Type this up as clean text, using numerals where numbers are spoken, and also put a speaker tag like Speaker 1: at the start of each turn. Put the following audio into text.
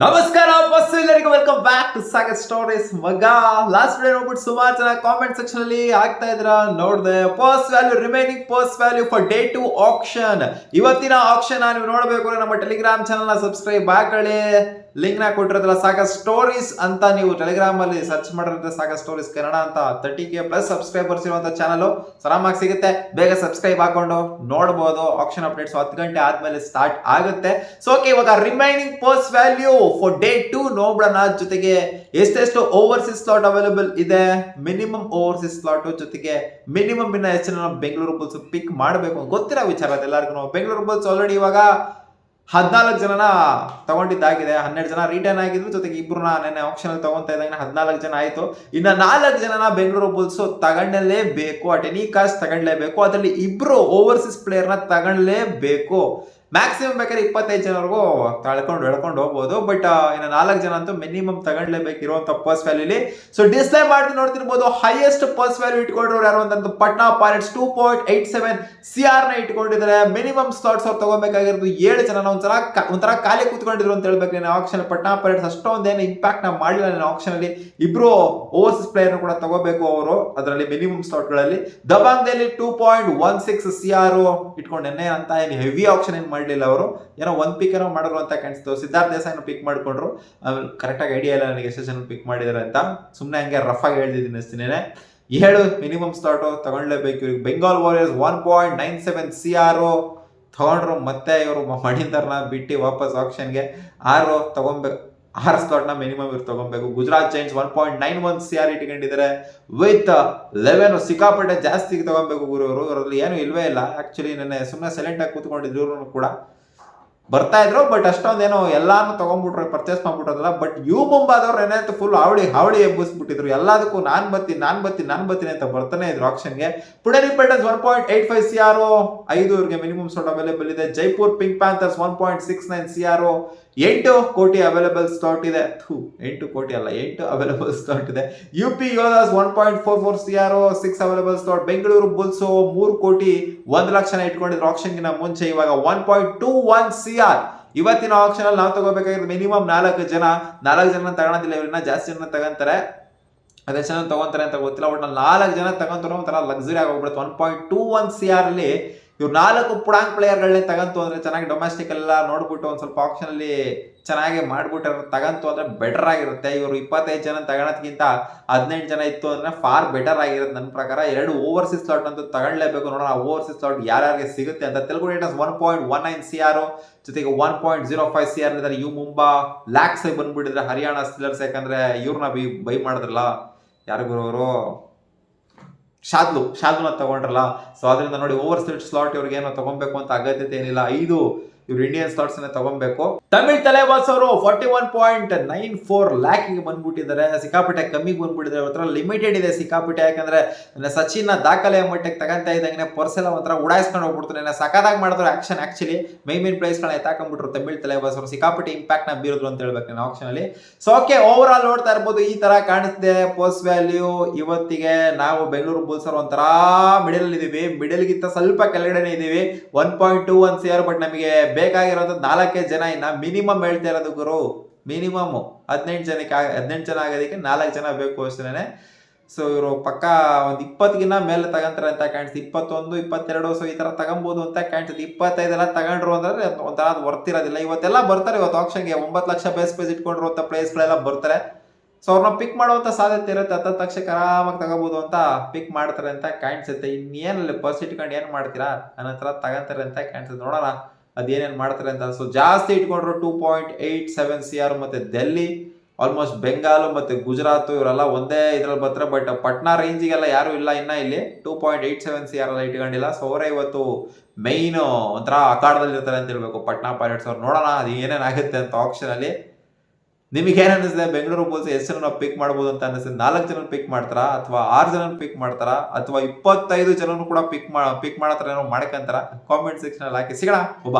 Speaker 1: ನಮಸ್ಕಾರ ಬಸ್ ಎಲ್ಲರಿಗೂ welcome back to Sagar stories. ಮಗ ಲಾಸ್ಟ್ ವಿಡಿಯೋ ನೋಡ್ಬಿಟ್ಟು ಸುಮಾರು ಜನ ಕಾಮೆಂಟ್ ಸೆಕ್ಷನ್ ಅಲ್ಲಿ ಆಗ್ತಾ ಇದ್ರ ನೋಡಿದೆ. Purse value remaining purse value for day 2 auction. ಇವತ್ತಿನ ಆಕ್ಷನ್ ನೀವು ನೋಡಬೇಕು ಅಂದ್ರೆ ನಮ್ಮ ಟೆಲಿಗ್ರಾಮ್ ಚಾನಲ್ ನ ಸಬ್ಸ್ಕ್ರೈಬ್ ಹಾಕೊಳ್ಳಿ. ಲಿಂಕ್ ನ ಕೊಟ್ಟಿರೋದ್ರಲ್ಲ ಸಾಗರ್ ಸ್ಟೋರೀಸ್ ಅಂತ, ನೀವು ಟೆಲಿಗ್ರಾಮ್ ಅಲ್ಲಿ ಸರ್ಚ್ ಮಾಡಿದ್ರೆ ಸಾಗರ್ ಸ್ಟೋರೀಸ್ ಕನ್ನಡ ಅಂತ 30K ಪ್ಲಸ್ ಸಬ್ಸ್ಕ್ರೈಬರ್ಸ್ ಇರುವಂತ ಚಾನಲ್ ಆರಾಮಾಗಿ ಸಿಗುತ್ತೆ. ಬೇಗ ಸಬ್ಸ್ಕ್ರೈಬ್ ಹಾಕೊಂಡು ನೋಡಬಹುದು. ಆಕ್ಷನ್ ಅಪ್ಡೇಟ್ಸ್ 10 ಗಂಟೆ ಆದ್ಮೇಲೆ ಸ್ಟಾರ್ಟ್ ಆಗುತ್ತೆ. ಸೊ ಓಕೆ, ಇವಾಗ remaining purse value for day 2 ನೋಡೋಣ. ಜೊತೆಗೆ ಎಷ್ಟೆಷ್ಟು ಓವರ್ಸೀಸ್ ಸ್ಲಾಟ್ ಅವೈಲೇಬಲ್ ಇದೆ, ಮಿನಿಮಮ್ ಓವರ್ಸೀಸ್ ಸ್ಲಾಟ್ ಜೊತೆಗೆ ಮಿನಿಮಮ್ ಇನ್ನ ಎಷ್ಟು ಜನ ಬೆಂಗಳೂರು ಬುಲ್ಸ್ ಪಿಕ್ ಮಾಡಬೇಕು ಗೊತ್ತಿರೋ ವಿಚಾರ ಎಲ್ಲರಿಗೂ. ಬೆಂಗಳೂರು ಬುಲ್ಸ್ ಆಲ್ರೆಡಿ ಇವಾಗ 14 ಜನನ ತಗೊಂಡಿದ್ದಾಗಿದೆ. 12 ಜನ ರಿಟರ್ನ್ ಆಗಿದ್ರು, ಜೊತೆಗೆ ಇಬ್ರು ನೆನ್ನೆ ಆಕ್ಷನ್ ಅಲ್ಲಿ ತಗೊಂತಾ ಇದ್ದಾಗ 14 ಜನ ಆಯ್ತು. ಇನ್ನ 4 ಜನನ ಬೆಂಗಳೂರು ಬುಲ್ಸ್ ತಗೊಂಡಲೇಬೇಕು, ಅಟ್ ಎನಿ ಕಾಸ್ಟ್ ತಗೊಂಡ್ಲೇಬೇಕು. ಅದರಲ್ಲಿ ಇಬ್ರು ಓವರ್ಸೀಸ್ ಪ್ಲೇಯರ್ ನ ತಗೊಂಡ್ಲೇಬೇಕು. ಮ್ಯಾಕ್ಸಿಮಮ್ ಬೇಕಾದ್ರೆ 25 ಜನವರೆಗೂ ಎಳ್ಕೊಂಡು ಹೋಗ್ಬೋದು. ಬಟ್ ಇನ್ನು 4 ಜನ ಅಂತೂ ಮಿನಿಮಮ್ ತಗೊಂಡ್ಲೇಬೇಕು ಇರುವಂತ ಪರ್ಸ್ ವ್ಯಾಲ್ಯೂಲಿ. ಸೊ ಡಿಸ್ಪ್ಲೇ ಮಾಡಿ ನೋಡ್ತಿರ್ಬೋದು, ಹೈಯೆಸ್ಟ್ ಪರ್ಸ್ ವ್ಯಾಲ್ಯೂ ಇಟ್ಕೊಂಡ್ರು ಯಾರು ಅಂತಂದು ಪಟ್ನಾ ಪೈರೇಟ್ಸ್ 2.87 CR ನ ಇಟ್ಕೊಂಡಿದ್ದಾರೆ. ಮಿನಿಮಮ್ ಸ್ಲಾಟ್ಸ್ ಅವ್ರು ತಗೋಬೇಕಾಗಿರೋದು 7 ಜನ. ಒಂಥರ ಖಾಲಿ ಕೂತ್ಕೊಂಡಿದ್ರು ಅಂತ ಹೇಳ್ಬೇಕು. ನಾನು ಆಕ್ಷನ್ ಪಟ್ನಾ ಪೈರೇಟ್ಸ್ ಅಷ್ಟೊಂದೇನು ಇಂಪ್ಯಾಕ್ಟ್ ನ ಮಾಡಿಲ್ಲ. ನಾನು ಆಕ್ಷನ್ ಅಲ್ಲಿ ಇಬ್ರು ಓವರ್ಸೀಸ್ ಪ್ಲೇಯರ್ ಕೂಡ ತಗೋಬೇಕು ಅವರು, ಅದರಲ್ಲಿ ಮಿನಿಮಮ್ ಸ್ಲಾಟ್ ಗಳಲ್ಲಿ. ದಬಾಂಗ್ದಲ್ಲಿ 2.16 CR ಇಟ್ಕೊಂಡು ಎನ್ನೆ ಅಂತ ಏನು ಹೆವಿ ಆಕ್ಷನ್ ಏನ್ ಮಾಡಲಿಲ್ಲ ಅವರು. ಏನೋ ಒಂದ್ ಪಿಕ್ ಏನೋ ಮಾಡಿದ್ರು ಅಂತ ಕಾಣಿಸ್ತು. ಸಿದ್ಧಾರ್ಥ್ ದೇಸಾಯಿನ ಪಿಕ್ ಮಾಡ್ಕೊಂಡ್ರು. ಆಮೇಲೆ ಕರೆಕ್ಟಾಗಿ ಐಡಿಯಾ ಇಲ್ಲ ನನಗೆ ಎಷ್ಟು ಜನ ಪಿಕ್ ಮಾಡಿದಾರೆ ಅಂತ. ಸುಮ್ಮನೆ ಹಂಗೆ ರಫ್ ಆಗಿ ಹೇಳ್ತಿದ್ದೀನಿ ಅಷ್ಟೇನೆ. 7 ಮಿನಿಮಮ್ ಸ್ಲಾಟ್ ತಗೊಳ್ಲೇಬೇಕು ಇವ್ರಿಗೆ. ಬೆಂಗಾಲ್ ವಾರಿಯರ್ಸ್ 1.97 CR ತಗೊಂಡ್ರು. ಮತ್ತೆ ಇವರು ಮಣಿಂದರ್ನ ಬಿಟ್ಟು ವಾಪಸ್ ಆಕ್ಷನ್ಗೆ 6 ತಗೊಬೇಕು. 6 ಸ್ಲಾಟ್ ನ ಮಿನಿಮಮ್ ಇವ್ರು ತಗೊಬೇಕು. ಗುಜರಾತ್ ಜೈಂಟ್ಸ್ 1.91 CR ಇಟ್ಕೊಂಡಿದ್ದಾರೆ ವಿತ್ 11. ಸಿಕ್ಕಾಪಟ್ಟೆ ಜಾಸ್ತಿ ತಗೊಬೇಕು ಗುರು ಇವರು. ಇವರಲ್ಲಿ ಏನು ಇಲ್ವೇ ಇಲ್ಲ. ಆಕ್ಚುಲಿ ನೆನ್ನೆ ಸುಮ್ಮನೆ ಸೈಲೆಂಟ್ ಆಗಿ ಕೂತ್ಕೊಂಡಿದ್ರು ಇವ್ರು ಕೂಡ ಬರ್ತಾ ಇದ್ರು. ಬಟ್ ಅಷ್ಟೊಂದೇನೋ ಎಲ್ಲಾನು ತಗೊಂಡ್ಬಿಟ್ರು, ಪರ್ಚೇಸ್ ಮಾಡ್ಬಿಟ್ಟದಲ್ಲ. ಬಟ್ ಮುಂಬಾದವ್ರು ಏನಾಯ್ತು, ಫುಲ್ ಹಾವಳಿ ಎಬ್ಬಿಸ್ಬಿಟ್ಟಿದ್ರು. ಎಲ್ಲದಕ್ಕೂ ನಾನ್ ಬತ್ತೀನಿ ಅಂತ ಬರ್ತಾನೆ ಇದ್ರು ಆಕ್ಷನ್ಗೆ. ಪುಣೆ ಇಂಡಿಪೆಂಡೆನ್ಸ್ 1.85 CR 5 ಇವ್ರಿಗೆ ಮಿನಿಮಮ್ ಸ್ಲಾಟ್ ಅವೈಲೇಬಲ್ ಇದೆ. ಜೈಪುರ್ ಪಿಂಕ್ ಪ್ಯಾಂಥರ್ಸ್ 1.69 CR 8 ಕೋಟಿ ಅವೈಲೇಬಲ್ ಸ್ಲಾಟ್ ಇದೆ. 8 ಕೋಟಿ ಅಲ್ಲ, 8 ಅವೈಲೇಬಲ್ ಸ್ಲಾಟ್ ಇದೆ. UP Yodhas 1.44 CR 6 available slot. Bengaluru Bulls 3 ಕೋಟಿ 1 ಲಕ್ಷನ ಇಟ್ಕೊಂಡಿದ್ರು ಆಕ್ಷನ್ಗಿನ ಮುಂಚೆ. ಇವಾಗ 1.21 CR. ಇವತ್ತಿನ ಆಕ್ಷನ್ ಅಲ್ಲಿ ನಾವು ತಗೋಬೇಕಾಗಿರೋದು ಮಿನಿಮಮ್ 4 ಜನ. 4 ಜನ ತಗೊಳೋದಿಲ್ಲ, ಇವ್ರನ್ನ ಜಾಸ್ತಿ ಜನ ತಗೊಂತಾರೆ. ಅದೇ ಜನ ತಗೊಂತಾರೆ ಅಂತ ಗೊತ್ತಿಲ್ಲ. ಬಟ್ 4 ಜನ ತಗೊಂತಾರೆ, ಒಂಥರ ಲಕ್ಸುರಿ ಆಗಿ ಹೋಗ್ಬಿಡುತ್ತೆ. 1.21 CR ಅಲ್ಲಿ ಇವ್ರು 4 ಪುಡಾಂಗ್ ಪ್ಲೇಯರ್ಗಳನ್ನೇ ತಗಂತು ಅಂದ್ರೆ ಚೆನ್ನಾಗಿ ಡೊಮೆಸ್ಟಿಕ್ ಎಲ್ಲ ನೋಡ್ಬಿಟ್ಟು ಒಂದ್ ಸ್ವಲ್ಪ ಆಕ್ಷನ್ ಅಲ್ಲಿ ಚೆನ್ನಾಗಿ ಮಾಡ್ಬಿಟ್ಟು ತಗಂತು ಅಂದ್ರೆ ಬೆಟರ್ ಆಗಿರುತ್ತೆ. ಇವರು 25 ಜನ ತಗೊಳೋದ್ಕಿಂತ 18 ಜನ ಇತ್ತು ಅಂದ್ರೆ ಫಾರ್ ಬೆಟರ್ ಆಗಿರುತ್ತೆ ನನ್ನ ಪ್ರಕಾರ. 2 ಓವರ್ಸೀಸ್ ಸ್ಲಾಟ್ ಅಂತೂ ತಗೊಳ್ಲೇಬೇಕು. ನೋಡೋಣ ಓವರ್ಸೀಸ್ ಸ್ಲಾಟ್ ಯಾರ್ಯಾರಿಗೆ ಸಿಗುತ್ತೆ ಅಂತ. ತೆಲುಗು ಟೈಟನ್ಸ್ 1.19 CR ಜೊತೆಗೆ 1.05 CR ಇದ್ದಾರೆ. ಮುಂಬಾ ಲ್ಯಾಕ್ಸ್ ಬಂದ್ಬಿಟ್ಟಿದ್ರೆ ಹರಿಯಾಣ ಸ್ಟಿಲ್ಲರ್ಸ್, ಯಾಕಂದ್ರೆ ಇವ್ರನ್ನ ಬೈ ಮಾಡಿದ್ರಲ್ಲ ಯಾರಿಗೂ ಅವರು ಶಾದ್ಲುನ ತಗೊಂಡ್ರಲ್ಲ. ಸೊ ಅದರಿಂದ ನೋಡಿ ಓವರ್ ಸ್ಲಾಟ್ ಇವ್ರಿಗೆ ಏನೋ ತಗೊಬೇಕು ಅಂತ ಅಗತ್ಯತೆ ಏನಿಲ್ಲ. 5 ಇವ್ರು ಇಂಡಿಯನ್ ಸ್ಲಾಟ್ಸ್ ತಗೊಬೇಕು. ತಮಿಳ್ ತಲೆವಾಸ್ ಅವರು 41.94 ಲ್ಯಾಕ್ ಬಂದ್ಬಿಟ್ಟಿದ್ದಾರೆ. ಸಿಕ್ಕಾಪಟ್ಟೆ ಕಮ್ಮಿಗೆ ಬಂದ್ಬಿಟ್ಟಿದ್ದಾರೆ. ಒಂಥರ ಲಿಮಿಟೆಡ್ ಇದೆ ಸಿಕ್ಕಾಪಟ್ಟೆ. ಯಾಕಂದ್ರೆ ಸಚಿನ್ ದಾಖಲೆ ಮಟ್ಟಕ್ಕೆ ತಗಂತ ಇದ್ದಂಗೆ ಪರ್ಸ್ ಎಲ್ಲ ಒಂಥರ ಉಡಾಯಿಸ್ಕೊಂಡು ಹೋಗ್ಬಿಡ್ತಾರೆ. ಸಕಾದಾಗ ಮಾಡಿದ್ರು ಆಕ್ಷನ್. ಆಕ್ಚುಲಿ ಮೈನ್ ಪ್ರೈಸ್ ಗಳನ್ನ ಎತ್ತಾಕೊಂಡ್ಬಿಟ್ರು ತಮಿಳ್ ತಲೆವಾಸ್ ಅವರು. ಸಿಕ್ಕಾಪಟ್ಟೆ ಇಂಪ್ಯಾಕ್ಟ್ ನ ಬೀರಿದ್ರು ಅಂತ ಹೇಳ್ಬೇಕು ನಾನು ಆಕ್ಷನ್ ಅಲ್ಲಿ. ಸೊ ಓಕೆ, ಓವರ್ ಆಲ್ ನೋಡ್ತಾ ಇರ್ಬೋದು ಈ ತರ ಕಾಣಿಸ್ತಿದೆ ಪರ್ಸ್ ವ್ಯಾಲ್ಯೂ ಇವತ್ತಿಗೆ. ನಾವು ಬೆಂಗಳೂರು ಬುಲ್ಸ್ ಅವರು ಒಂಥರ ಮಿಡಲ್ ಅಲ್ಲಿ ಇದೀವಿ, ಮಿಡಲ್ ಗಿಂತ ಸ್ವಲ್ಪ ಕೆಳಗಡೆನೆ ಇದೀವಿ. 1.21 CR. ಬಟ್ ನಮಗೆ ಬೇಕಾಗಿರೋದು 4 ಜನ. ಇನ್ನ ಮಿನಿಮಮ್ ಹೇಳ್ತಾ ಇರೋದು ಗುರು, ಮಿನಿಮಮ್ 18 ಜನ ಆಗೋದಕ್ಕೆ 4 ಜನ ಬೇಕು ಅಷ್ಟೇನೆ. ಸೊ ಇವರು ಪಕ್ಕ ಒಂದು 20 ಮೇಲೆ ತಗಂತಾರೆ ಅಂತ ಕಾಣಿಸ್ತು. 21, 22 ಸೊ ಈ ತರ ತಗೊಂಬೋದು ಅಂತ ಕಾಣಿಸುತ್ತೆ. 25 ಎಲ್ಲ ತಗೊಂಡ್ರು ಅಂದ್ರೆ ಒಂಥರ ಅದು ವರ್ತಿರೋದಿಲ್ಲ. ಇವತ್ತೆಲ್ಲ ಬರ್ತಾರೆ. ಇವತ್ತು ಆಕ್ಷನ್ಗೆ 9 ಲಕ್ಷ ಬೇಸ್ ಪ್ರೈಸ್ ಇಟ್ಕೊಂಡಿರುವಂತ ಪ್ಲೇಸ್ ಗಳೆಲ್ಲ ಬರ್ತಾರೆ. ಸೊ ಅವ್ರನ್ನ ಪಿಕ್ ಮಾಡುವಂತ ಸಾಧ್ಯತೆ ಇರುತ್ತೆ. 10 ಲಕ್ಷಕ್ಕೆ ಆರಾಮಾಗಿ ತಗೋಬಹುದು ಅಂತ ಪಿಕ್ ಮಾಡ್ತಾರೆ ಅಂತ ಕಾಣಿಸುತ್ತೆ. ಇನ್ನೇನಲ್ಲಿ ಪರ್ಸ್ ಇಟ್ಕೊಂಡು ಏನ್ ಮಾಡ್ತೀರಾ ಅನ್ನೋ ತರ ತಗಂತಾರೆ ಅಂತ ಕಾಣಿಸುತ್ತೆ. ನೋಡೋಣ ಅದೇನೇನ್ ಮಾಡ್ತಾರೆ ಅಂತ. ಸೊ ಜಾಸ್ತಿ ಇಟ್ಕೊಂಡ್ರು 2.87 CR. ಮತ್ತೆ ಡೆಲ್ಲಿ, ಆಲ್ಮೋಸ್ಟ್ ಬೆಂಗಾಲ್ ಮತ್ತೆ ಗುಜರಾತ್ ಇವರೆಲ್ಲ ಒಂದೇ ಇದ್ರಲ್ಲಿ ಬರ್ತಾರೆ. ಬಟ್ ಪಟ್ನಾ ರೇಂಜಿಗೆಲ್ಲ ಯಾರು ಇಲ್ಲ ಇನ್ನ ಇಲ್ಲಿ. 2.87 CR ಎಲ್ಲ ಇಟ್ಕೊಂಡಿಲ್ಲ. ಸೊ ಅವರೇ ಇವತ್ತು ಮೈನ್ ಒಂಥರ ಅಖಾಡದಲ್ಲಿ ಇರ್ತಾರೆ ಅಂತ ಹೇಳ್ಬೇಕು ಪಟ್ನಾ ಪೈರೇಟ್ಸ್ ಅವ್ರು. ನೋಡೋಣ ಅದು ಏನೇನಾಗುತ್ತೆ ಅಂತ ಆಕ್ಷನ್ ಅಲ್ಲಿ. ನಿಮಗೆ ಏನ್ ಅನಿಸಿದೆ, ಬೆಂಗಳೂರು ಬುಲ್ಸ್ ಎಷ್ಟು ಜನ ಪಿಕ್ ಮಾಡಬಹುದು ಅಂತ ಅನಿಸುತ್ತೆ? 4 ಜನ ಪಿಕ್ ಮಾಡ್ತಾರಾ, ಅಥವಾ 6 ಜನ ಪಿಕ್ ಮಾಡ್ತಾರಾ, ಅಥವಾ 25 ಜನನು ಕೂಡ ಪಿಕ್ ಮಾಡತ್ತಾರ ಏನೋ ಮಾಡ್ಕಂತಾರ? ಕಾಮೆಂಟ್ ಸೆಕ್ಷನ್ ಅಲ್ಲಿ ಹಾಕಿ. ಸಿಗೋಣ. ಒಬ್ಬ